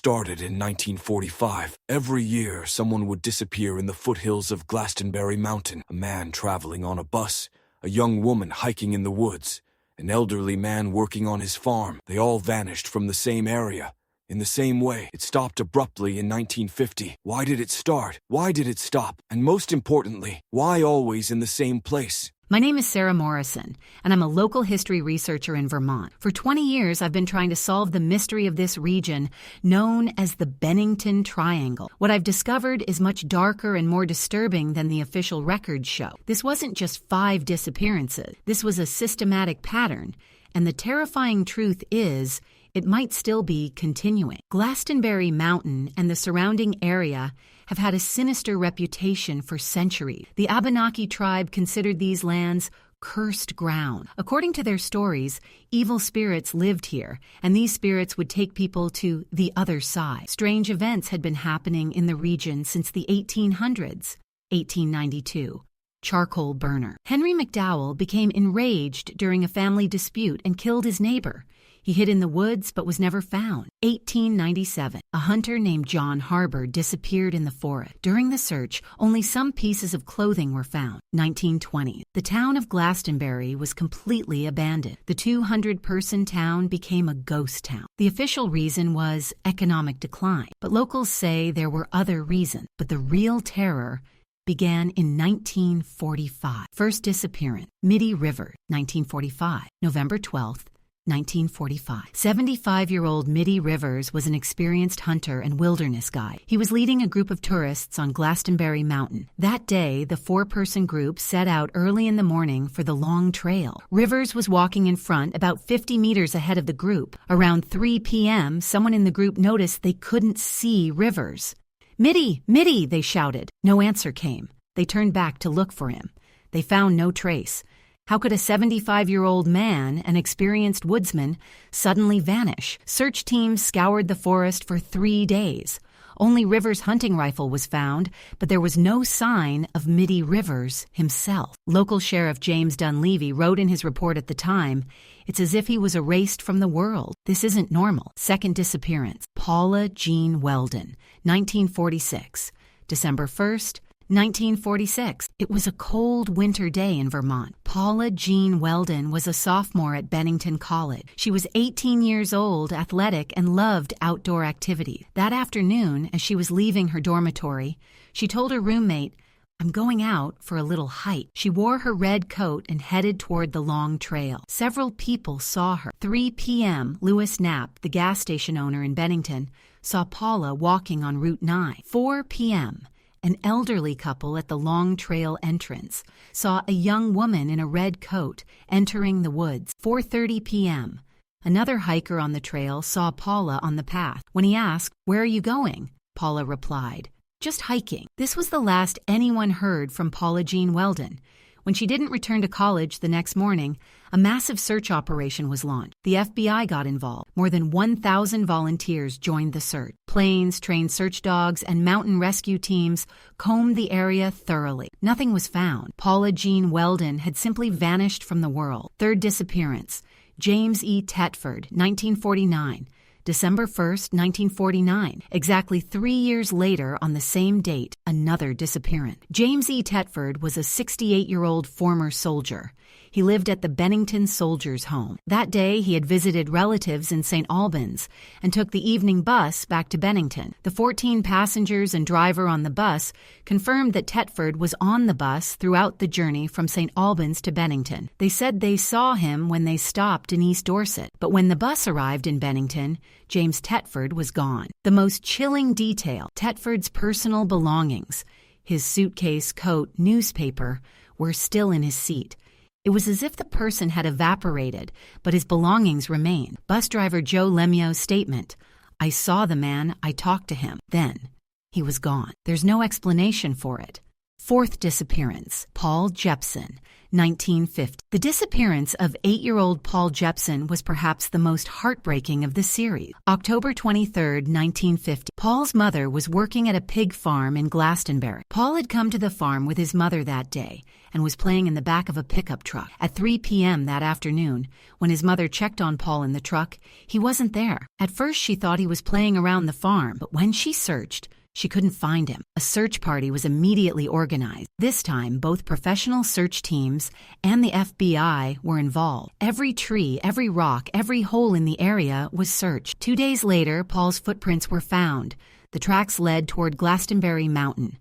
started in 1945. Every year, someone would disappear in the foothills of Glastenbury Mountain. A man traveling on a bus, a young woman hiking in the woods, an elderly man working on his farm. They all vanished from the same area. In the same way, it stopped abruptly in 1950. Why did it start? Why did it stop? And most importantly, why always in the same place? My name is Sarah Morrison, and I'm a local history researcher in Vermont. For 20 years, I've been trying to solve the mystery of this region known as the Bennington Triangle. What I've discovered is much darker and more disturbing than the official records show. This wasn't just 5 disappearances. This was a systematic pattern, and the terrifying truth is it might still be continuing. Glastenbury Mountain and the surrounding area have had a sinister reputation for centuries. The Abenaki tribe considered these lands cursed ground. According to their stories, evil spirits lived here, and these spirits would take people to the other side. Strange events had been happening in the region since the 1800s. 1892. Charcoal burner. Henry McDowell became enraged during a family dispute and killed his neighbor. He hid in the woods but was never found. 1897. A hunter named John Harbor disappeared in the forest. During the search, only some pieces of clothing were found. 1920. The town of Glastenbury was completely abandoned. The 200-person town became a ghost town. The official reason was economic decline, but locals say there were other reasons. But the real terror began in 1945. First disappearance. Mitty River, 1945. November 12th. 1945. 75-year-old Mitty Rivers was an experienced hunter and wilderness guide. He was leading a group of tourists on Glastenbury Mountain. That day, the 4-person group set out early in the morning for the long trail. Rivers was walking in front about 50 meters ahead of the group. Around 3 p.m., someone in the group noticed they couldn't see Rivers. "Mitty! Mitty!" they shouted. No answer came. They turned back to look for him. They found no trace. How could a 75-year-old man, an experienced woodsman, suddenly vanish? Search teams scoured the forest for 3 days. Only Rivers' hunting rifle was found, but there was no sign of Mitty Rivers himself. Local Sheriff James Dunleavy wrote in his report at the time, "It's as if he was erased from the world. This isn't normal." Second disappearance. Paula Jean Weldon, 1946. December 1st, 1946. It was a cold winter day in Vermont. Paula Jean Weldon was a sophomore at Bennington College. She was 18 years old, athletic, and loved outdoor activities. That afternoon, as she was leaving her dormitory, she told her roommate, "I'm going out for a little hike." She wore her red coat and headed toward the long trail. Several people saw her. 3 p.m., Louis Knapp, the gas station owner in Bennington, saw Paula walking on Route 9. 4 p.m., an elderly couple at the Long Trail entrance saw a young woman in a red coat entering the woods. 4:30 p.m. Another hiker on the trail saw Paula on the path. When he asked, "Where are you going?" Paula replied, "Just hiking." This was the last anyone heard from Paula Jean Weldon. When she didn't return to college the next morning, a massive search operation was launched. The FBI got involved. More than 1,000 volunteers joined the search. Planes, trained search dogs, and mountain rescue teams combed the area thoroughly. Nothing was found. Paula Jean Weldon had simply vanished from the world. Third disappearance. James E. Tetford, 1949. December 1st, 1949. Exactly 3 years later, on the same date, another disappearance. James E. Tetford was a 68-year-old former soldier. He lived at the Bennington Soldiers' Home. That day, he had visited relatives in St. Albans and took the evening bus back to Bennington. The 14 passengers and driver on the bus confirmed that Tetford was on the bus throughout the journey from St. Albans to Bennington. They said they saw him when they stopped in East Dorset, but when the bus arrived in Bennington, James Tetford was gone. The most chilling detail, Tetford's personal belongings, his suitcase, coat, newspaper, were still in his seat. It was as if the person had evaporated, but his belongings remained. Bus driver Joe Lemieux's statement, "I saw the man, I talked to him. Then, he was gone." There's no explanation for it. Fourth disappearance, Paul Jepson, 1950. The disappearance of 8-year-old Paul Jepson was perhaps the most heartbreaking of the series. October 23, 1950. Paul's mother was working at a pig farm in Glastenbury. Paul had come to the farm with his mother that day and was playing in the back of a pickup truck. At 3 p.m. that afternoon, when his mother checked on Paul in the truck, he wasn't there. At first, she thought he was playing around the farm, but when she searched, she couldn't find him. A search party was immediately organized. This time, both professional search teams and the FBI were involved. Every tree, every rock, every hole in the area was searched. 2 days later, Paul's footprints were found. The tracks led toward Glastenbury Mountain.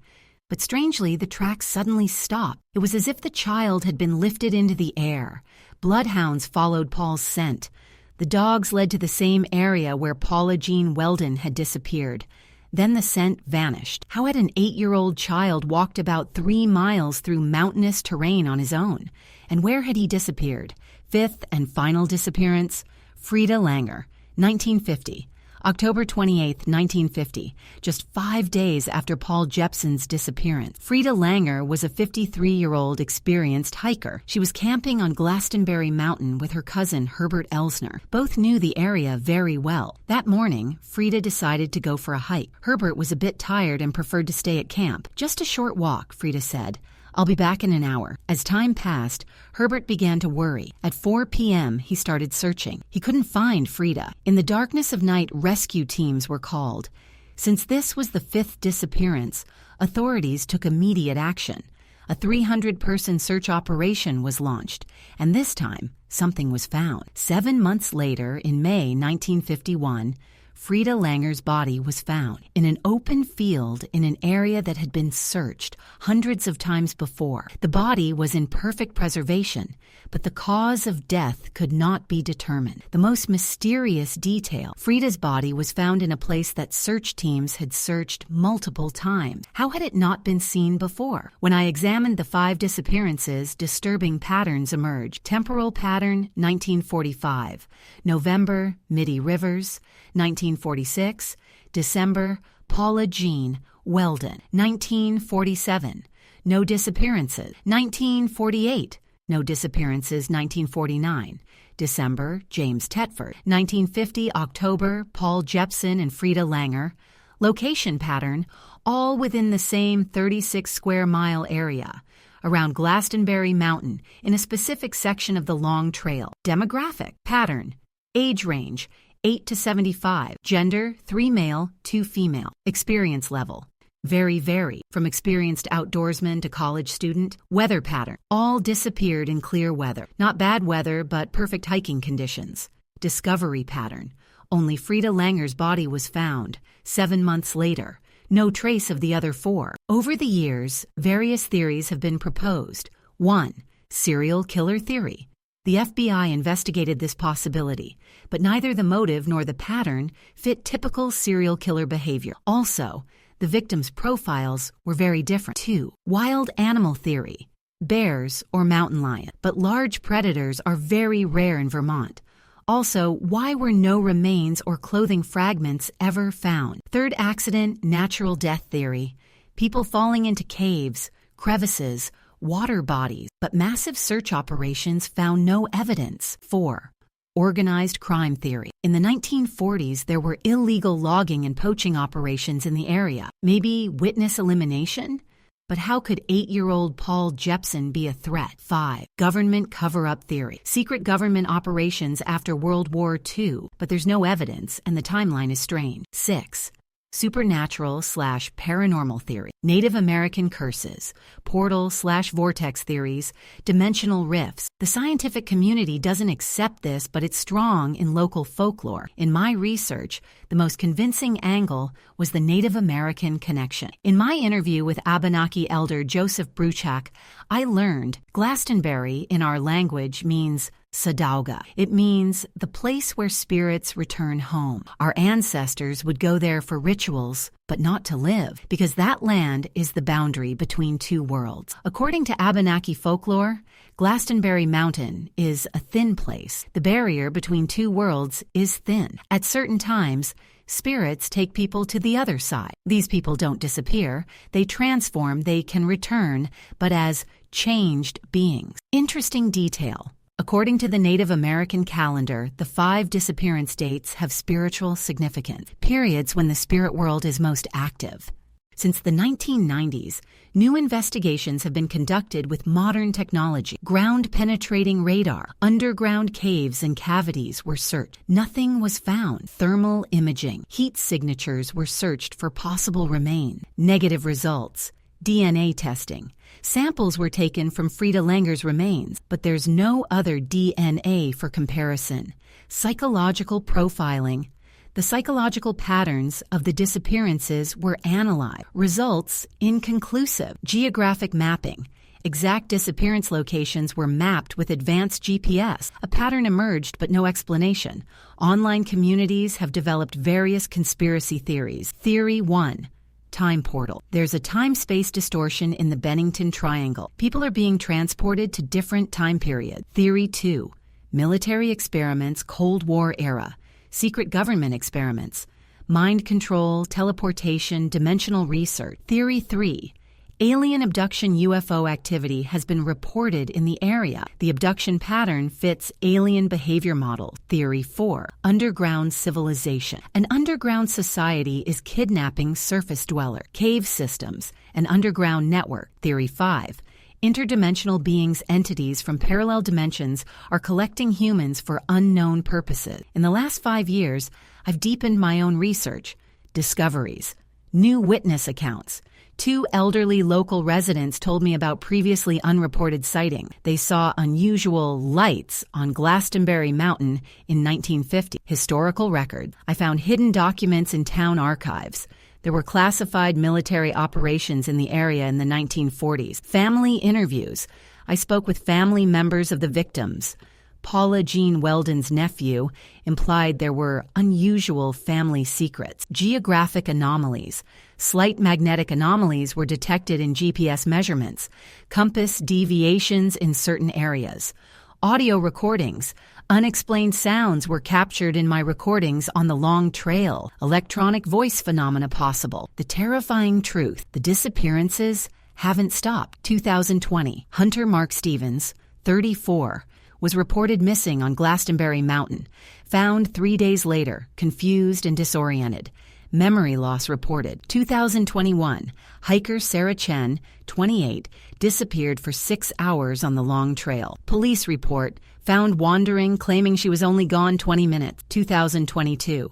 But strangely, the tracks suddenly stopped. It was as if the child had been lifted into the air. Bloodhounds followed Paul's scent. The dogs led to the same area where Paula Jean Weldon had disappeared. Then the scent vanished. How had an 8-year-old child walked about 3 miles through mountainous terrain on his own? And where had he disappeared? Fifth and final disappearance, Frida Langer, 1950. October 28, 1950, just 5 days after Paul Jepson's disappearance. Frida Langer was a 53-year-old experienced hiker. She was camping on Glastenbury Mountain with her cousin Herbert Elsner. Both knew the area very well. That morning, Frida decided to go for a hike. Herbert was a bit tired and preferred to stay at camp. Just a short walk, Frida said. I'll be back in an hour. As time passed, Herbert began to worry. At 4 p.m., he started searching. He couldn't find Frida. In the darkness of night, rescue teams were called. Since this was the 5th disappearance, authorities took immediate action. A 300-person search operation was launched, and this time, something was found. 7 months later, in May 1951, Frida Langer's body was found in an open field in an area that had been searched hundreds of times before. The body was in perfect preservation, but the cause of death could not be determined. The most mysterious detail, Frida's body was found in a place that search teams had searched multiple times. How had it not been seen before? When I examined the 5 disappearances, disturbing patterns emerged. Temporal pattern, 1945. November, Midi Rivers, 1946, December, Paula Jean Weldon, 1947, no disappearances, 1948, no disappearances, 1949, December, James Tetford, 1950, October, Paul Jepson and Frida Langer, location pattern, all within the same 36-square-mile area, around Glastenbury Mountain in a specific section of the Long Trail. Demographic pattern, age range, 8 to 75. Gender, 3 male, 2 female. Experience level, vary, from experienced outdoorsman to college student. Weather pattern, all disappeared in clear weather. Not bad weather, but perfect hiking conditions. Discovery pattern, only Frida Langer's body was found. 7 months later, no trace of the other 4. Over the years, various theories have been proposed. 1. Serial killer theory. The FBI investigated this possibility, but neither the motive nor the pattern fit typical serial killer behavior. Also, the victims' profiles were very different. 2. Wild animal theory. Bears or mountain lion, but large predators are very rare in Vermont. Also, why were no remains or clothing fragments ever found? 3rd accident, natural death theory. People falling into caves, crevices, water bodies, but massive search operations found no evidence. 4. Organized crime theory. In the 1940s, there were illegal logging and poaching operations in the area. Maybe witness elimination? But how could 8-year-old Paul Jepson be a threat? 5. Government cover-up theory. Secret government operations after World War II, but there's no evidence and the timeline is strange. 6. Supernatural/paranormal theory. Native American curses, portal/vortex theories, dimensional rifts. The scientific community doesn't accept this, but it's strong in local folklore. In my research, the most convincing angle was the Native American connection. In my interview with Abenaki elder Joseph Bruchak, I learned Glastonbury in our language means Sadauga. It means the place where spirits return home. Our ancestors would go there for rituals, but not to live, because that land is the boundary between 2 worlds. According to Abenaki folklore, Glastenbury Mountain is a thin place. The barrier between 2 worlds is thin. At certain times, Spirits take people to the other side. These people don't disappear. They transform, they can return, but as changed beings. Interesting detail. According to the Native American calendar, the 5 disappearance dates have spiritual significance, periods when the spirit world is most active. Since the 1990s, new investigations have been conducted with modern technology. Ground-penetrating radar, underground caves and cavities were searched. Nothing was found. Thermal imaging, heat signatures were searched for possible remains. Negative results. DNA testing. Samples were taken from Frida Langer's remains, but there's no other DNA for comparison. Psychological profiling. The psychological patterns of the disappearances were analyzed. Results inconclusive. Geographic mapping. Exact disappearance locations were mapped with advanced GPS. A pattern emerged, but no explanation. Online communities have developed various conspiracy theories. Theory 1. Time portal. There's a time-space distortion in the Bennington Triangle. People are being transported to different time periods. Theory 2. Military experiments, Cold War era. Secret government experiments. Mind control, teleportation, dimensional research. Theory 3. Alien abduction UFO activity has been reported in the area. The abduction pattern fits alien behavior model. Theory 4. Underground civilization. An underground society is kidnapping surface dweller. Cave systems. An underground network. Theory 5. Interdimensional beings entities from parallel dimensions are collecting humans for unknown purposes. In the last 5 years, I've deepened my own research. Discoveries. New witness accounts. 2 elderly local residents told me about previously unreported sighting. They saw unusual lights on Glastenbury Mountain in 1950. Historical record. I found hidden documents in town archives. There were classified military operations in the area in the 1940s. Family interviews. I spoke with family members of the victims. Paula Jean Weldon's nephew implied there were unusual family secrets. Geographic anomalies. Slight magnetic anomalies were detected in GPS measurements. Compass deviations in certain areas. Audio recordings. Unexplained sounds were captured in my recordings on the long trail. Electronic voice phenomena possible. The terrifying truth. The disappearances haven't stopped. 2020. Hunter Mark Stevens, 34, was reported missing on Glastenbury Mountain. Found 3 days later, confused and disoriented. Memory loss reported. 2021. Hiker Sarah Chen, 28, disappeared for 6 hours on the long trail. Police report. Found wandering, claiming she was only gone 20 minutes. 2022.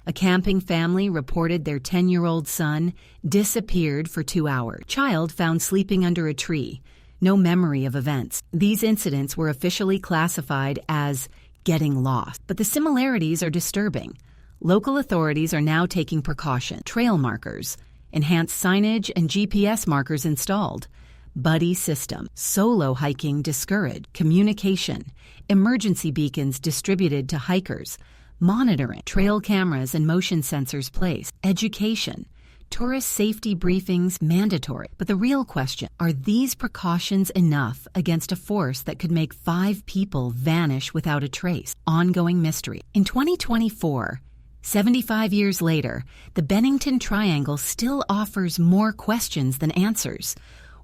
A camping family reported their 10-year-old son disappeared for 2 hours. Child found sleeping under a tree. No memory of events. These incidents were officially classified as getting lost, but the similarities are disturbing. Local authorities are now taking precaution. Trail markers, enhanced signage and GPS markers installed. Buddy system, solo hiking discouraged. Communication, emergency beacons distributed to hikers. Monitoring, trail cameras and motion sensors placed. Education, tourist safety briefings mandatory. But the real question, are these precautions enough against a force that could make 5 people vanish without a trace? Ongoing mystery. In 2024, 75 years later, the Bennington Triangle still offers more questions than answers.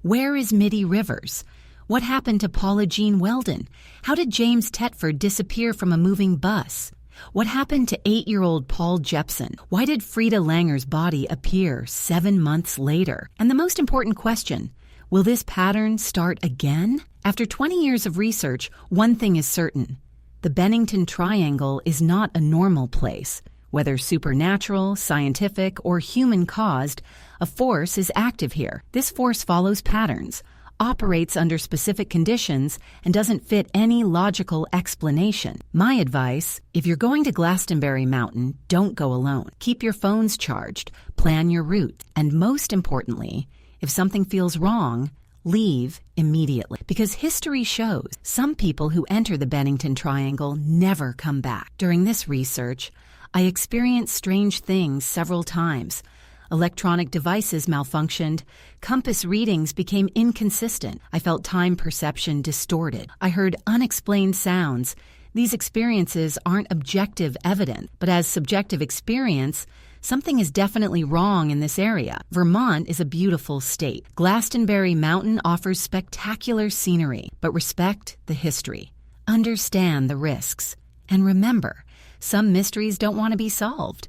Where is Mitty Rivers? What happened to Paula Jean Weldon? How did James Tetford disappear from a moving bus? What happened to 8-year-old Paul Jepson? Why did Frida Langer's body appear 7 months later? And the most important question, will this pattern start again? After 20 years of research, one thing is certain. The Bennington Triangle is not a normal place. Whether supernatural, scientific, or human-caused, a force is active here. This force follows patterns, operates under specific conditions, and doesn't fit any logical explanation. My advice, if you're going to Glastenbury Mountain, don't go alone. Keep your phones charged, plan your route, and most importantly, if something feels wrong, leave immediately. Because history shows some people who enter the Bennington Triangle never come back. During this research, I experienced strange things several times. Electronic devices malfunctioned. Compass readings became inconsistent. I felt time perception distorted. I heard unexplained sounds. These experiences aren't objective evidence, but as subjective experience, something is definitely wrong in this area. Vermont is a beautiful state. Glastenbury Mountain offers spectacular scenery, but respect the history. Understand the risks. And remember, some mysteries don't want to be solved.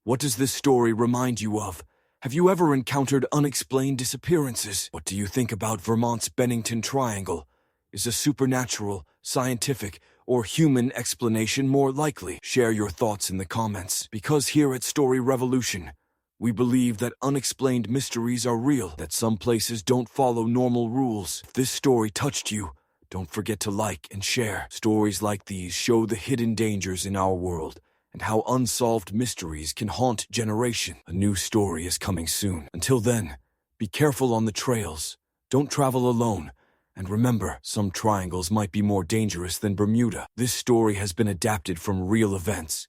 What does this story remind you of? Have you ever encountered unexplained disappearances? What do you think about Vermont's Bennington Triangle? Is a supernatural, scientific, or human explanation more likely? Share your thoughts in the comments, because here at Story Revolution, we believe that unexplained mysteries are real, that some places don't follow normal rules. If this story touched you, don't forget to like and share. Stories like these show the hidden dangers in our world and how unsolved mysteries can haunt generations. A new story is coming soon. Until then, be careful on the trails, don't travel alone, and remember, some triangles might be more dangerous than Bermuda. This story has been adapted from real events.